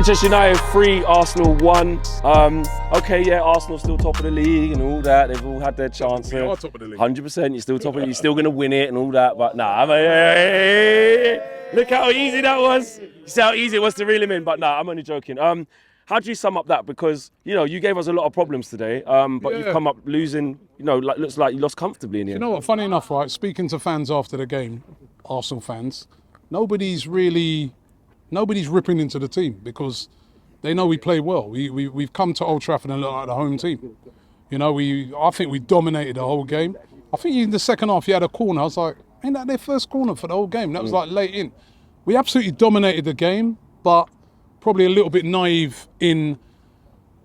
Manchester United 3, Arsenal 1. Okay, yeah, Arsenal still top of the league and all that. They've all had their chance. We are top of the league. 100%, you're still top of it. You're still going to win it and all that. But nah, hey, look how easy that was. You see how easy it was to reel him in. But nah, I'm only joking. How do you sum up that? Because, you know, you gave us a lot of problems today, but you've come up losing, you know, like looks like you lost comfortably in the end. You know what, funny enough, right, speaking to fans after the game, Arsenal fans, nobody's ripping into the team because they know we play well. We've come to Old Trafford and look like the home team. You know, I think we dominated the whole game. I think in the second half you had a corner. I was like, ain't that their first corner for the whole game? That was like late in. We absolutely dominated the game, but probably a little bit naive in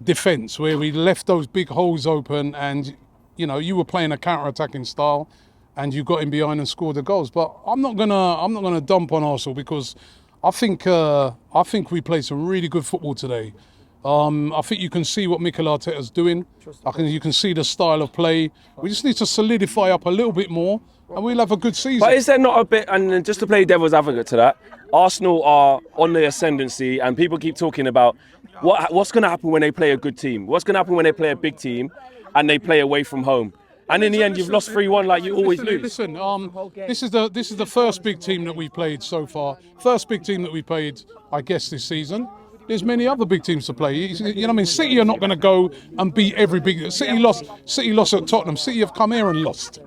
defence where we left those big holes open and, you know, you were playing a counter-attacking style and you got in behind and scored the goals. But I'm not gonna dump on Arsenal because I think we played some really good football today. I think you can see what Mikel Arteta's doing. You can see the style of play. We just need to solidify up a little bit more and we'll have a good season. But is there not a bit, and just to play devil's advocate to that, Arsenal are on the ascendancy and people keep talking about what's going to happen when they play a good team? What's going to happen when they play a big team and they play away from home? And in the end, you've lost 3-1 like you always lose. Listen, this is the first big team that we played so far. First big team that we played, I guess, this season. There's many other big teams to play. You know what I mean? City are not going to go and beat every big. City lost at Tottenham. City have come here and lost.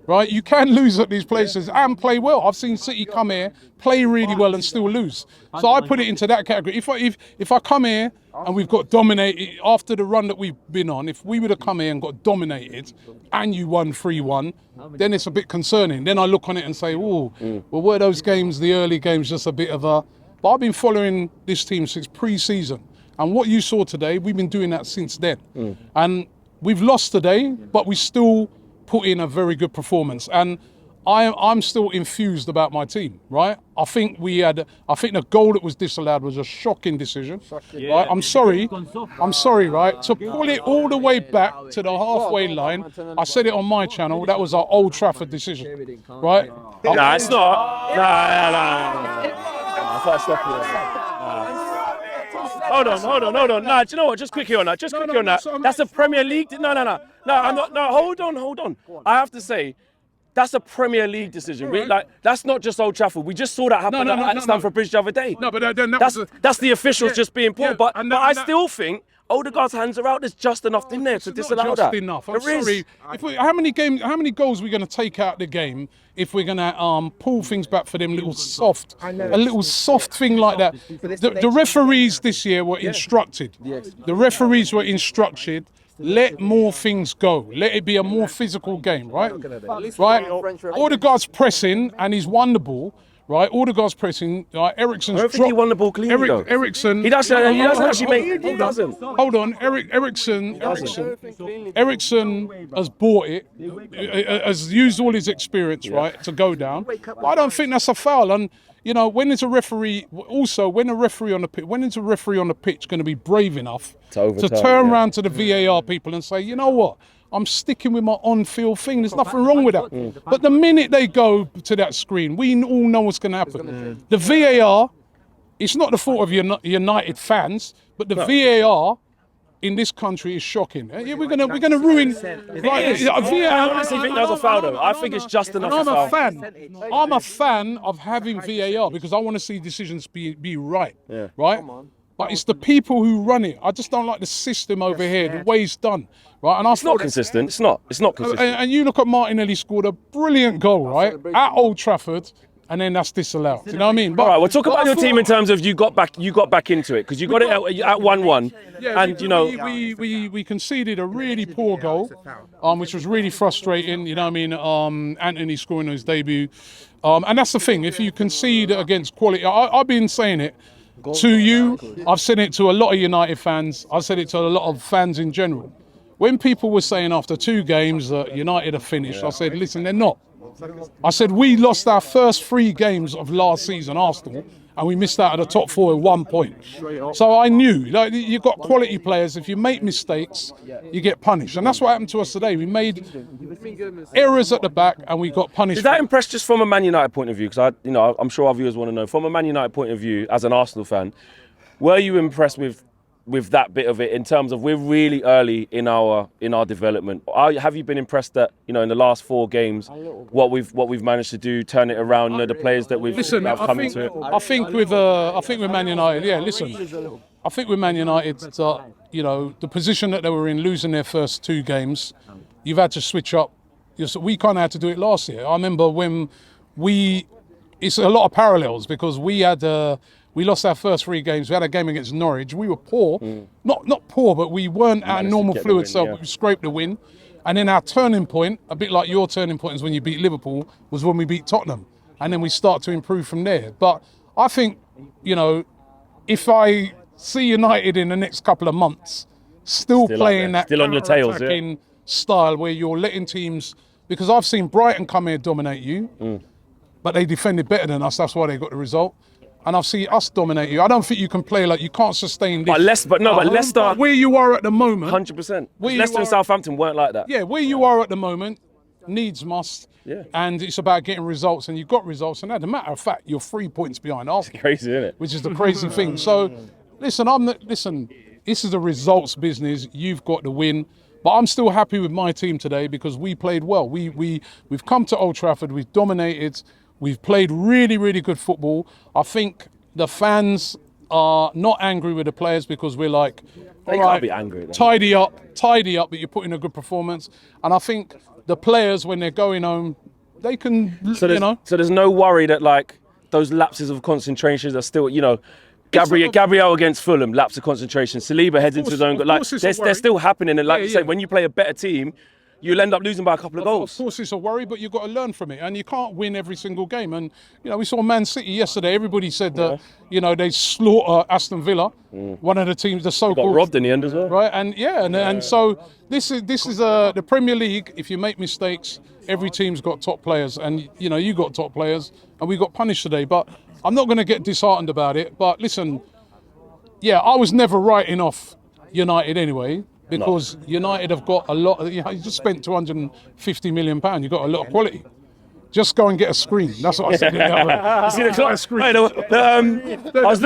Right? You can lose at these places and play well. I've seen City come here, play really well and still lose. So I put it into that category. If I come here and we've got dominated after the run that we've been on, if we would have come here and got dominated and you won 3-1, then it's a bit concerning. Then I look on it and say, oh, well, were those games, the early games, just a bit of a... But I've been following this team since pre-season. And what you saw today, we've been doing that since then. And we've lost today, but we still put in a very good performance. And I'm still infused about my team, right? I think the goal that was disallowed was a shocking decision. Right? I'm sorry, right? To pull it all the way back to the halfway line, I said it on my channel, that was our Old Trafford decision, right? Nah, it's not. Nah. First stop Hold on. Nah, do you know what? Just quickly on that. That's a Premier League. No, I'm not. No, hold on. I have to say, that's a Premier League decision. That's not just Old Trafford. We just saw that happen at Stamford Bridge the other day. No, but then that's the officials just being poor. But I still think Odegaard's hands are out. There's just enough in there to disallow that. Just enough. I'm sorry. How many goals are we going to take out the game if we're going to pull things back for them a little soft thing like that? The referees this year were instructed. The referees were instructed. Let more things go. Let it be a more physical game, right? Right. Odegaard's pressing and he's won the ball. Right, Odegaard's pressing. Eriksen's. I don't think he won the ball cleanly though. Eriksen. He doesn't actually make. He doesn't. Hold on, Eriksen has bought it, has used all his experience, right, to go down. But I don't think that's a foul. And you know, when a referee on the pitch going to be brave enough to turn around to the VAR people and say, you know what? I'm sticking with my on-field thing. There's nothing wrong with that. But the minute they go to that screen, we all know what's going to happen. The VAR, it's not the fault of United fans, but the VAR in this country is shocking. We're going to ruin. I honestly think that's a foul, though. I think it's just enough. I'm a fan of having VAR because I want to see decisions be right. Right. But it's the people who run it. I just don't like the system over here, the way it's done. Right? And it's not consistent. It's not consistent. And you look at Martinelli scored a brilliant goal, right? At Old Trafford, and then that's disallowed. Do you know what I mean? But, all right, we'll talk about your team in terms of you got back into it because you got it at 1-1. Yeah, and you know we conceded a really poor goal, which was really frustrating. You know what I mean? Anthony scoring his debut, and that's the thing. If you concede against quality, I've been saying it to you. I've said it to a lot of United fans. I've said it to a lot of fans in general. When people were saying after 2 games that United are finished, I said, listen, they're not. I said, we lost our first 3 games of last season, Arsenal, and we missed out of the top 4 at 1 point. So I knew, like, you've got quality players. If you make mistakes, you get punished. And that's what happened to us today. We made errors at the back and we got punished. Does that impress just from a Man United point of view? Because I'm sure our viewers want to know, from a Man United point of view, as an Arsenal fan, Were you impressed with that bit of it in terms of we're really early in our development? Have you been impressed that, you know, in the last 4 games, what we've managed to do, turn it around, you know, the players that we've have come into it? I think with Man United, yeah. Listen, I think with Man United, you know, the position that they were in, losing their first 2 games, you've had to switch up. We kind of had to do it last year. I remember when it's a lot of parallels because we lost our first 3 games. We had a game against Norwich. We were poor, not poor, but we weren't our normal fluid self. But we scraped the win, and then our turning point, a bit like your turning point, is when you beat Liverpool, was when we beat Tottenham, and then we start to improve from there. But I think, you know, if I see United in the next couple of months still playing that still on your tails, style where you're letting teams, because I've seen Brighton come here dominate you, but they defended better than us. That's why they got the result. And I've seen us dominate you. I don't think you can play like you can't sustain this. But Leicester, where you are at the moment, 100%. Leicester and Southampton weren't like that. Yeah, where you are at the moment, needs must. Yeah. And it's about getting results, and you've got results. And as a matter of fact, you're 3 points behind Arsenal. It's crazy, isn't it? Which is the crazy thing. So, listen, this is a results business. You've got the win. But I'm still happy with my team today because we played well. We've come to Old Trafford, we've dominated, we've played really, really good football. I think the fans are not angry with the players because we're like, they can't be angry. Tidy up, but you're putting a good performance. And I think the players, when they're going home, they can, So there's no worry that, like, those lapses of concentration are still, you know, Gabriel against Fulham, lapse of concentration. Saliba heads into his own goal. Like, they're still happening. And like you say, when you play a better team, you'll end up losing by a couple of goals. Of course, it's a worry, but you've got to learn from it. And you can't win every single game. And, you know, we saw Man City yesterday. Everybody said that, you know, they slaughter Aston Villa, one of the teams, the so-called... Got robbed in the end as well. Right, and so this is the Premier League. If you make mistakes, every team's got top players. And, you know, you got top players, and we got punished today. But I'm not going to get disheartened about it. But listen, yeah, I was never writing off United anyway. Because United have got a lot. You just spent £250 million. You've got a lot of quality. Just go and get a screen. That's what I said. You see the clock? Screen. I was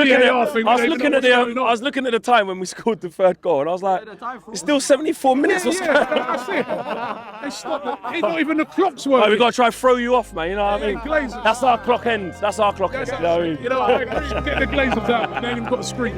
looking at the time when we scored the 3rd goal, and I was like, it's still 74 minutes. That's it. They stopped. It's not even the clock's working. We've got to try and throw you off, man. You know what I mean? That's our clock ends. That's our clock ends. You know what I mean? Get the Glazers out, and then you've got a screen.